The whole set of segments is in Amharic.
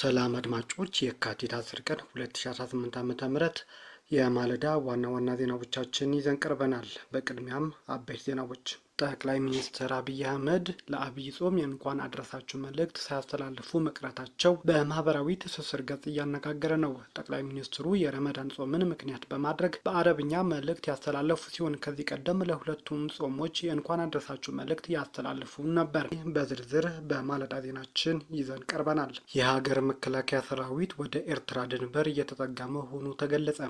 ሰላም አድማጮች፣ የካቲት 10 ቀን 2018 ዓ.ም የማለዳ ዋና ዋና ዜናዎቻችን ይዘን ቀርበናል። በቅድሚያም አበይት ዜናዎች። ጠቅላይ ሚኒስትር አብይ አህመድ ለአብይ ጾም የእንኳን አድረሳችሁ መልእክት ሳያስተላልፉ መቅረታቸው በማህበራዊ ትስስር ገጽ እያነጋገረ ነው። ጠቅላይ ሚኒስትሩ የረመዳን ጾምን ምክንያት በማድረግ በአረብኛ መልእክት ያስተላለፉ ሲሆን ከዚህ ቀደም ለሁለቱም ጾሞች የእንኳን አድረሳችሁ መልእክት ያስተላልፉ ነበር። በዝርዝር በማለዳ ዜናችን ይዘን ቀርበናል። የሀገር መከላከያ ሰራዊት ወደ ኤርትራ ድንበር እየተጠጋ መሆኑ ተገለጸ።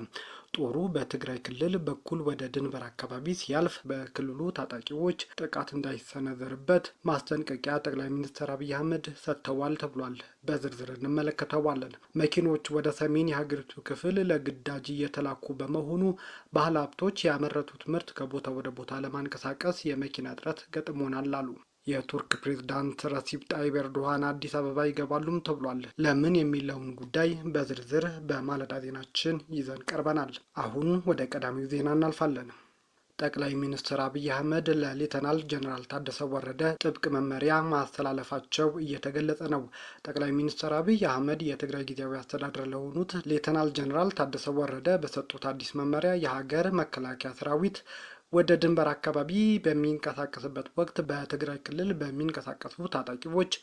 ጦሩ በትግራይ ክልል በኩል ወደ ድንበር አካባቢ ሲያልፍ በክልሉ ታጣቂዎች ጥቃት እንዳይሰነዘርበት ማስጠንቀቂያ ጠቅላይ ሚኒስትር አብይ አህመድ ሰጥተዋል ተብሏል። በዝርዝር እንመለከተዋለን። መኪኖች ወደ ሰሜን የሀገሪቱ ክፍል ለግዳጅ እየተላኩ በመሆኑ ባለ ሀብቶች ያመረቱት ምርት ከቦታ ወደ ቦታ ለማንቀሳቀስ የመኪና እጥረት ገጥሞናል አሉ። የቱርክ ፕሬዝዳንት ረሲፕ ጣይብ ኤርዶሃን አዲስ አበባ ይገባሉም ተብሏል። ለምን የሚለውን ጉዳይ በዝርዝር በማለዳ ዜናችን ይዘን ቀርበናል። አሁን ወደ ቀዳሚው ዜና እናልፋለን። ጠቅላይ ሚኒስትር አብይ አህመድ ለሌተናል ጀነራል ታደሰ ወረደ ጥብቅ መመሪያ ማስተላለፋቸው እየተገለጸ ነው። ጠቅላይ ሚኒስትር አብይ አህመድ የትግራይ ጊዜያዊ አስተዳደር ለሆኑት ሌተናል ጀነራል ታደሰ ወረደ በሰጡት አዲስ መመሪያ የሀገር መከላከያ ሰራዊት ወደ ድንበር አካባቢ በሚንቀሳቀስበት ወቅት በትግራይ ክልል በሚንቀሳቀሱ ታጣቂዎች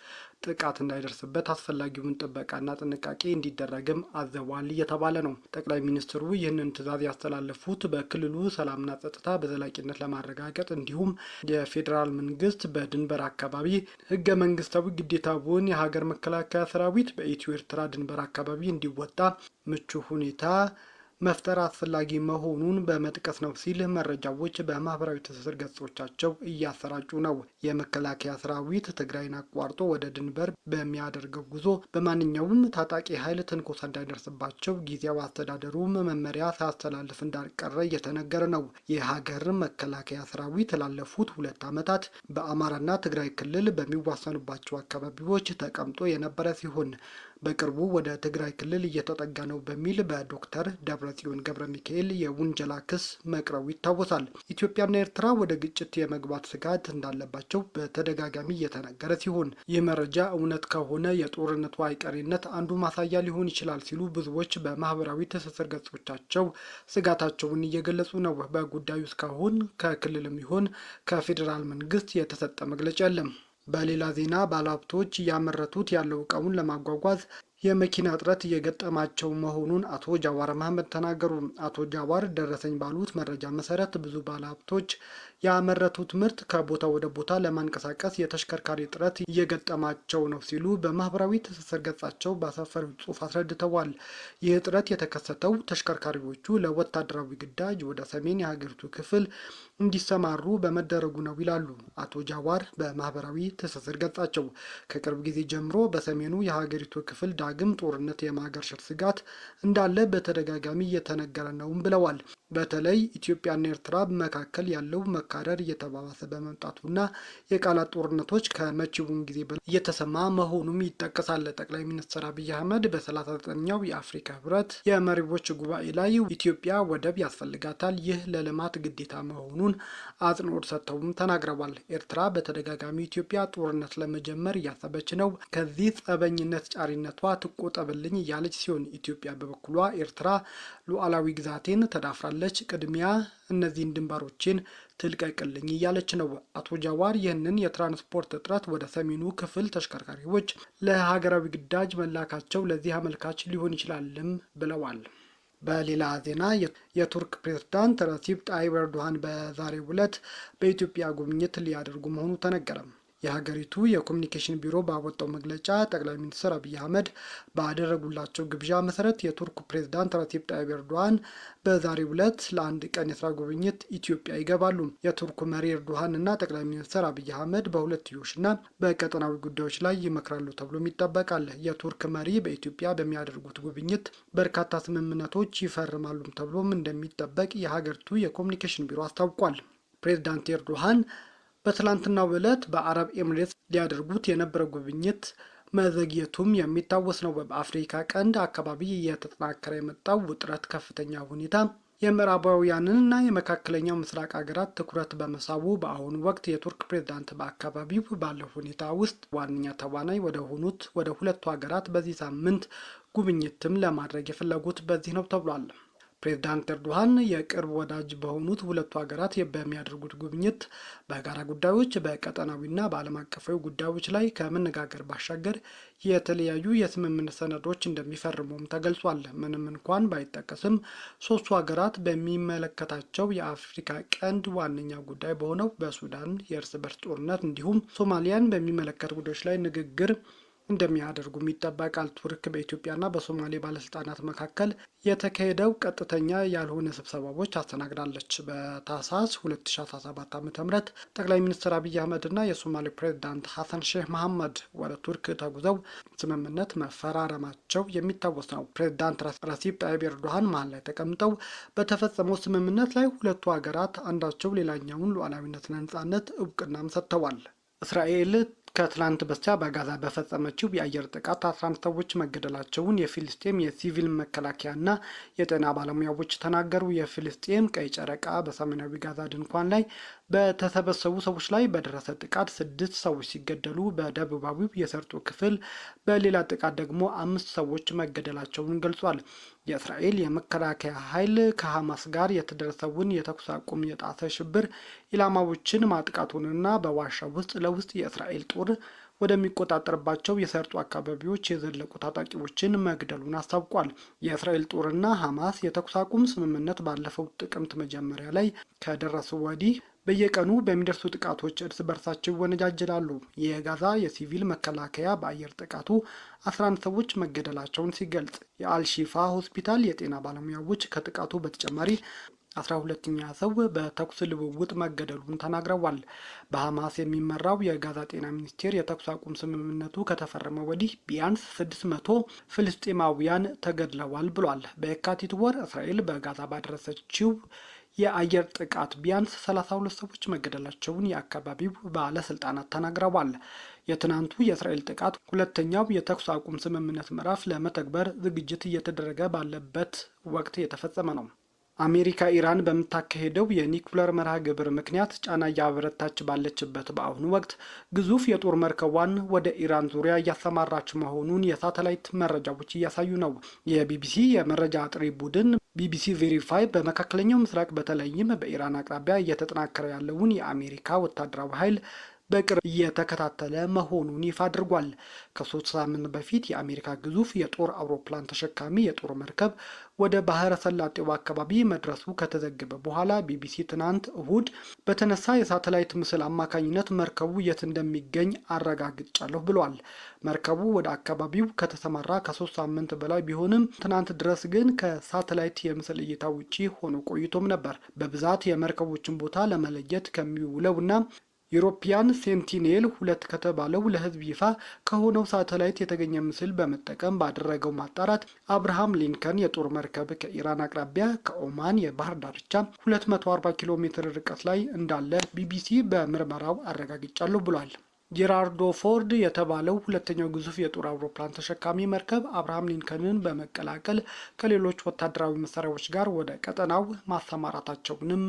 ጥቃት እንዳይደርስበት አስፈላጊውን ጥበቃና ጥንቃቄ እንዲደረግም አዘዋል እየተባለ ነው። ጠቅላይ ሚኒስትሩ ይህንን ትዕዛዝ ያስተላለፉት በክልሉ ሰላምና ጸጥታ በዘላቂነት ለማረጋገጥ እንዲሁም የፌዴራል መንግስት በድንበር አካባቢ ህገ መንግስታዊ ግዴታውን የሀገር መከላከያ ሰራዊት በኢትዮ ኤርትራ ድንበር አካባቢ እንዲወጣ ምቹ ሁኔታ መፍጠር አስፈላጊ መሆኑን በመጥቀስ ነው ሲል መረጃዎች በማህበራዊ ትስስር ገጾቻቸው እያሰራጩ ነው። የመከላከያ ሰራዊት ትግራይን አቋርጦ ወደ ድንበር በሚያደርገው ጉዞ በማንኛውም ታጣቂ ኃይል ትንኮሳ እንዳይደርስባቸው ጊዜያዊ አስተዳደሩም መመሪያ ሳያስተላልፍ እንዳልቀረ እየተነገረ ነው። የሀገር መከላከያ ሰራዊት ላለፉት 2 ዓመታት በአማራና ትግራይ ክልል በሚዋሰኑባቸው አካባቢዎች ተቀምጦ የነበረ ሲሆን በቅርቡ ወደ ትግራይ ክልል እየተጠጋ ነው በሚል በዶክተር ደብረጽዮን ገብረ ሚካኤል የውንጀላ ክስ መቅረቡ ይታወሳል። ኢትዮጵያና ኤርትራ ወደ ግጭት የመግባት ስጋት እንዳለባቸው በተደጋጋሚ እየተነገረ ሲሆን ይህ መረጃ እውነት ከሆነ የጦርነቱ አይቀሬነት አንዱ ማሳያ ሊሆን ይችላል ሲሉ ብዙዎች በማህበራዊ ትስስር ገጾቻቸው ስጋታቸውን እየገለጹ ነው። በጉዳዩ እስካሁን ከክልልም ይሁን ከፌዴራል መንግስት የተሰጠ መግለጫ የለም። በሌላ ዜና ባለሀብቶች እያመረቱት ያለው እቃውን ለማጓጓዝ የመኪና እጥረት እየገጠማቸው መሆኑን አቶ ጃዋር መሐመድ ተናገሩ። አቶ ጃዋር ደረሰኝ ባሉት መረጃ መሰረት ብዙ ባለሀብቶች ያመረቱት ምርት ከቦታ ወደ ቦታ ለማንቀሳቀስ የተሽከርካሪ እጥረት እየገጠማቸው ነው ሲሉ በማህበራዊ ትስስር ገጻቸው ባሰፈሩት ጽሑፍ አስረድተዋል። ይህ እጥረት የተከሰተው ተሽከርካሪዎቹ ለወታደራዊ ግዳጅ ወደ ሰሜን የሀገሪቱ ክፍል እንዲሰማሩ በመደረጉ ነው ይላሉ አቶ ጃዋር በማህበራዊ ትስስር ገጻቸው። ከቅርብ ጊዜ ጀምሮ በሰሜኑ የሀገሪቱ ክፍል ዳግም ጦርነት የማገርሸት ስጋት እንዳለ በተደጋጋሚ እየተነገረ ነውም ብለዋል። በተለይ ኢትዮጵያና ኤርትራ መካከል ያለው መካረር እየተባባሰ በመምጣቱና የቃላት ጦርነቶች ከመቼውም ጊዜ በላይ እየተሰማ መሆኑም ይጠቀሳል። ጠቅላይ ሚኒስትር አብይ አህመድ በ39ኛው የአፍሪካ ህብረት የመሪዎች ጉባኤ ላይ ኢትዮጵያ ወደብ ያስፈልጋታል፣ ይህ ለልማት ግዴታ መሆኑን አጽንኦት ሰጥተውም ተናግረዋል። ኤርትራ በተደጋጋሚ ኢትዮጵያ ጦርነት ለመጀመር እያሰበች ነው፣ ከዚህ ጸበኝነት ጫሪነቷ ትቆጠብልኝ እያለች ሲሆን ኢትዮጵያ በበኩሏ ኤርትራ ሉዓላዊ ግዛቴን ተዳፍራለች፣ ቅድሚያ እነዚህን ድንበሮችን ትልቀቅልኝ እያለች ነው። አቶ ጃዋር ይህንን የትራንስፖርት እጥረት ወደ ሰሜኑ ክፍል ተሽከርካሪዎች ለሀገራዊ ግዳጅ መላካቸው ለዚህ አመልካች ሊሆን ይችላልም ብለዋል። በሌላ ዜና የቱርክ ፕሬዝዳንት ረሲፕ ጣይብ ኤርዶሃን በዛሬው ዕለት በኢትዮጵያ ጉብኝት ሊያደርጉ መሆኑ ተነገረ። የሀገሪቱ የኮሚኒኬሽን ቢሮ ባወጣው መግለጫ ጠቅላይ ሚኒስትር አብይ አህመድ ባደረጉላቸው ግብዣ መሰረት የቱርክ ፕሬዝዳንት ረሲፕ ጣይብ ኤርዶሃን በዛሬው ዕለት ለአንድ ቀን የስራ ጉብኝት ኢትዮጵያ ይገባሉ። የቱርኩ መሪ ኤርዶሃን እና ጠቅላይ ሚኒስትር አብይ አህመድ በሁለትዮሽና በቀጠናዊ ጉዳዮች ላይ ይመክራሉ ተብሎም ይጠበቃል። የቱርክ መሪ በኢትዮጵያ በሚያደርጉት ጉብኝት በርካታ ስምምነቶች ይፈርማሉም ተብሎም እንደሚጠበቅ የሀገሪቱ የኮሚኒኬሽን ቢሮ አስታውቋል። ፕሬዝዳንት ኤርዶሃን በትላንትናው ዕለት በአረብ ኤምሬትስ ሊያደርጉት የነበረው ጉብኝት መዘግየቱም የሚታወስ ነው። በአፍሪካ ቀንድ አካባቢ እየተጠናከረ የመጣው ውጥረት ከፍተኛ ሁኔታ የምዕራባውያንና የመካከለኛው ምስራቅ ሀገራት ትኩረት በመሳቡ በአሁኑ ወቅት የቱርክ ፕሬዝዳንት በአካባቢው ባለው ሁኔታ ውስጥ ዋነኛ ተዋናይ ወደ ሆኑት ወደ ሁለቱ ሀገራት በዚህ ሳምንት ጉብኝትም ለማድረግ የፈለጉት በዚህ ነው ተብሏል። ፕሬዝዳንት ኤርዶሃን የቅርብ ወዳጅ በሆኑት ሁለቱ ሀገራት በሚያደርጉት ጉብኝት በጋራ ጉዳዮች፣ በቀጠናዊና በዓለም አቀፋዊ ጉዳዮች ላይ ከመነጋገር ባሻገር የተለያዩ የስምምነት ሰነዶች እንደሚፈርሙም ተገልጿል። ምንም እንኳን ባይጠቀስም ሶስቱ ሀገራት በሚመለከታቸው የአፍሪካ ቀንድ ዋነኛ ጉዳይ በሆነው በሱዳን የእርስ በርስ ጦርነት እንዲሁም ሶማሊያን በሚመለከት ጉዳዮች ላይ ንግግር እንደሚያደርጉም ይጠበቃል። ቱርክ በኢትዮጵያና በሶማሌ ባለስልጣናት መካከል የተካሄደው ቀጥተኛ ያልሆነ ስብሰባዎች አስተናግዳለች። በታህሳስ 2017 ዓ.ም ጠቅላይ ሚኒስትር አብይ አህመድና የሶማሌ ፕሬዝዳንት ሐሰን ሼህ መሐመድ ወደ ቱርክ ተጉዘው ስምምነት መፈራረማቸው የሚታወስ ነው። ፕሬዝዳንት ረሲፕ ጣይብ ኤርዶሃን መሀል ላይ ተቀምጠው በተፈጸመው ስምምነት ላይ ሁለቱ ሀገራት አንዳቸው ሌላኛውን ሉዓላዊነትና ነጻነት እውቅናም ሰጥተዋል። እስራኤል ከትላንት በስቲያ በጋዛ በፈጸመችው የአየር ጥቃት 11 ሰዎች መገደላቸውን የፊልስጤም የሲቪል መከላከያና የጤና ባለሙያዎች ተናገሩ። የፊልስጤም ቀይ ጨረቃ በሰሜናዊ ጋዛ ድንኳን ላይ በተሰበሰቡ ሰዎች ላይ በደረሰ ጥቃት 6 ሰዎች ሲገደሉ በደቡባዊው የሰርጡ ክፍል በሌላ ጥቃት ደግሞ 5 ሰዎች መገደላቸውን ገልጿል። የእስራኤል የመከላከያ ኃይል ከሐማስ ጋር የተደረሰውን የተኩስ አቁም የጣሰ ሽብር ኢላማዎችን ማጥቃቱንና በዋሻ ውስጥ ለውስጥ የእስራኤል ጦር ወደሚቆጣጠርባቸው የሰርጡ አካባቢዎች የዘለቁ ታጣቂዎችን መግደሉን አስታውቋል። የእስራኤል ጦርና ሐማስ የተኩስ አቁም ስምምነት ባለፈው ጥቅምት መጀመሪያ ላይ ከደረሱ ወዲህ በየቀኑ በሚደርሱ ጥቃቶች እርስ በርሳቸው ይወነጃጀላሉ። የጋዛ የሲቪል መከላከያ በአየር ጥቃቱ 11 ሰዎች መገደላቸውን ሲገልጽ፣ የአልሺፋ ሆስፒታል የጤና ባለሙያዎች ከጥቃቱ በተጨማሪ 12ኛ ሰው በተኩስ ልውውጥ መገደሉን ተናግረዋል። በሐማስ የሚመራው የጋዛ ጤና ሚኒስቴር የተኩስ አቁም ስምምነቱ ከተፈረመ ወዲህ ቢያንስ 600 ፍልስጤማውያን ተገድለዋል ብሏል። በየካቲት ወር እስራኤል በጋዛ ባደረሰችው የአየር ጥቃት ቢያንስ 32 ሰዎች መገደላቸውን የአካባቢው ባለስልጣናት ተናግረዋል። የትናንቱ የእስራኤል ጥቃት ሁለተኛው የተኩስ አቁም ስምምነት ምዕራፍ ለመተግበር ዝግጅት እየተደረገ ባለበት ወቅት የተፈጸመ ነው። አሜሪካ ኢራን በምታካሄደው የኒኩለር መርሃ ግብር ምክንያት ጫና እያበረታች ባለችበት በአሁኑ ወቅት ግዙፍ የጦር መርከቧን ወደ ኢራን ዙሪያ እያሰማራች መሆኑን የሳተላይት መረጃዎች እያሳዩ ነው። የቢቢሲ የመረጃ አጥሪ ቡድን ቢቢሲ ቬሪፋይ በመካከለኛው ምስራቅ በተለይም በኢራን አቅራቢያ እየተጠናከረ ያለውን የአሜሪካ ወታደራዊ ኃይል በቅርብ እየተከታተለ መሆኑን ይፋ አድርጓል። ከ3 ሳምንት በፊት የአሜሪካ ግዙፍ የጦር አውሮፕላን ተሸካሚ የጦር መርከብ ወደ ባህረ ሰላጤው አካባቢ መድረሱ ከተዘገበ በኋላ ቢቢሲ ትናንት እሁድ በተነሳ የሳተላይት ምስል አማካኝነት መርከቡ የት እንደሚገኝ አረጋግጫለሁ ብሏል። መርከቡ ወደ አካባቢው ከተሰማራ ከ3 ሳምንት በላይ ቢሆንም ትናንት ድረስ ግን ከሳተላይት የምስል እይታ ውጪ ሆኖ ቆይቶም ነበር። በብዛት የመርከቦችን ቦታ ለመለየት ከሚውለውና ዩሮፒያን ሴንቲኔል 2 ከተባለው ለሕዝብ ይፋ ከሆነው ሳተላይት የተገኘ ምስል በመጠቀም ባደረገው ማጣራት አብርሃም ሊንከን የጦር መርከብ ከኢራን አቅራቢያ ከኦማን የባህር ዳርቻ 240 ኪሎ ሜትር ርቀት ላይ እንዳለ ቢቢሲ በምርመራው አረጋግጫለሁ ብሏል። ጄራርዶ ፎርድ የተባለው ሁለተኛው ግዙፍ የጦር አውሮፕላን ተሸካሚ መርከብ አብርሃም ሊንከንን በመቀላቀል ከሌሎች ወታደራዊ መሳሪያዎች ጋር ወደ ቀጠናው ማሰማራታቸውንም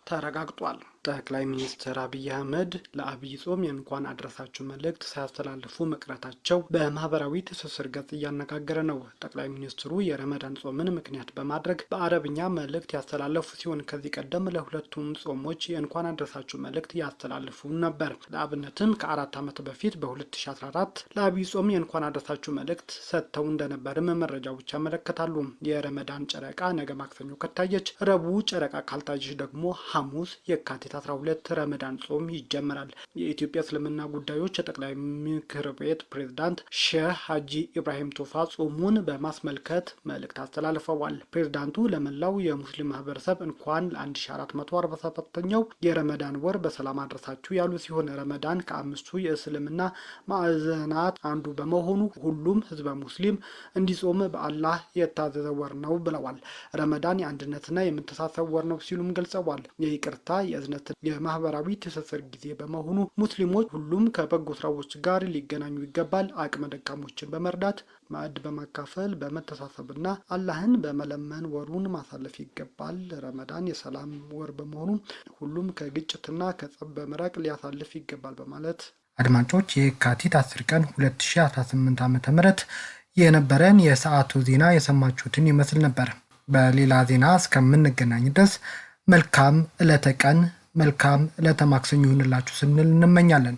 ተረጋግጧል። ጠቅላይ ሚኒስትር አብይ አህመድ ለአብይ ጾም የእንኳን አድረሳችሁ መልእክት ሳያስተላልፉ መቅረታቸው በማህበራዊ ትስስር ገጽ እያነጋገረ ነው። ጠቅላይ ሚኒስትሩ የረመዳን ጾምን ምክንያት በማድረግ በአረብኛ መልእክት ያስተላለፉ ሲሆን ከዚህ ቀደም ለሁለቱም ጾሞች የእንኳን አድረሳችሁ መልእክት ያስተላልፉ ነበር። ለአብነትም ከ4 ዓመት በፊት በ2014 ለአብይ ጾም የእንኳን አድረሳችሁ መልእክት ሰጥተው እንደነበርም መረጃዎች ያመለክታሉ። የረመዳን ጨረቃ ነገ ማክሰኞ ከታየች፣ ረቡዕ ጨረቃ ካልታየች ደግሞ ሐሙስ የካቲት 12 ረመዳን ጾም ይጀመራል። የኢትዮጵያ እስልምና ጉዳዮች ጠቅላይ ምክር ቤት ፕሬዝዳንት ሼህ ሀጂ ኢብራሂም ቱፋ ጾሙን በማስመልከት መልእክት አስተላልፈዋል። ፕሬዝዳንቱ ለመላው የሙስሊም ማህበረሰብ እንኳን ለ1447ኛው የረመዳን ወር በሰላም አድረሳችሁ ያሉ ሲሆን ረመዳን ከ5ቱ የእስልምና ማዕዘናት አንዱ በመሆኑ ሁሉም ህዝበ ሙስሊም እንዲጾም በአላህ የታዘዘ ወር ነው ብለዋል። ረመዳን የአንድነትና የመተሳሰብ ወር ነው ሲሉም ገልጸዋል። የይቅርታ የእዝነት የእምነት የማህበራዊ ትስስር ጊዜ በመሆኑ ሙስሊሞች ሁሉም ከበጎ ስራዎች ጋር ሊገናኙ ይገባል። አቅመ ደካሞችን በመርዳት ማዕድ በማካፈል በመተሳሰብና አላህን በመለመን ወሩን ማሳለፍ ይገባል። ረመዳን የሰላም ወር በመሆኑ ሁሉም ከግጭትና ከጸብ በመራቅ ሊያሳልፍ ይገባል በማለት አድማጮች የካቲት 10 ቀን 2018 ዓ.ም የነበረን የሰዓቱ ዜና የሰማችሁትን ይመስል ነበር። በሌላ ዜና እስከምንገናኝ ድረስ መልካም ዕለተ ቀን መልካም ዕለተ ማክሰኞ ይሁንላችሁ ስንል እንመኛለን።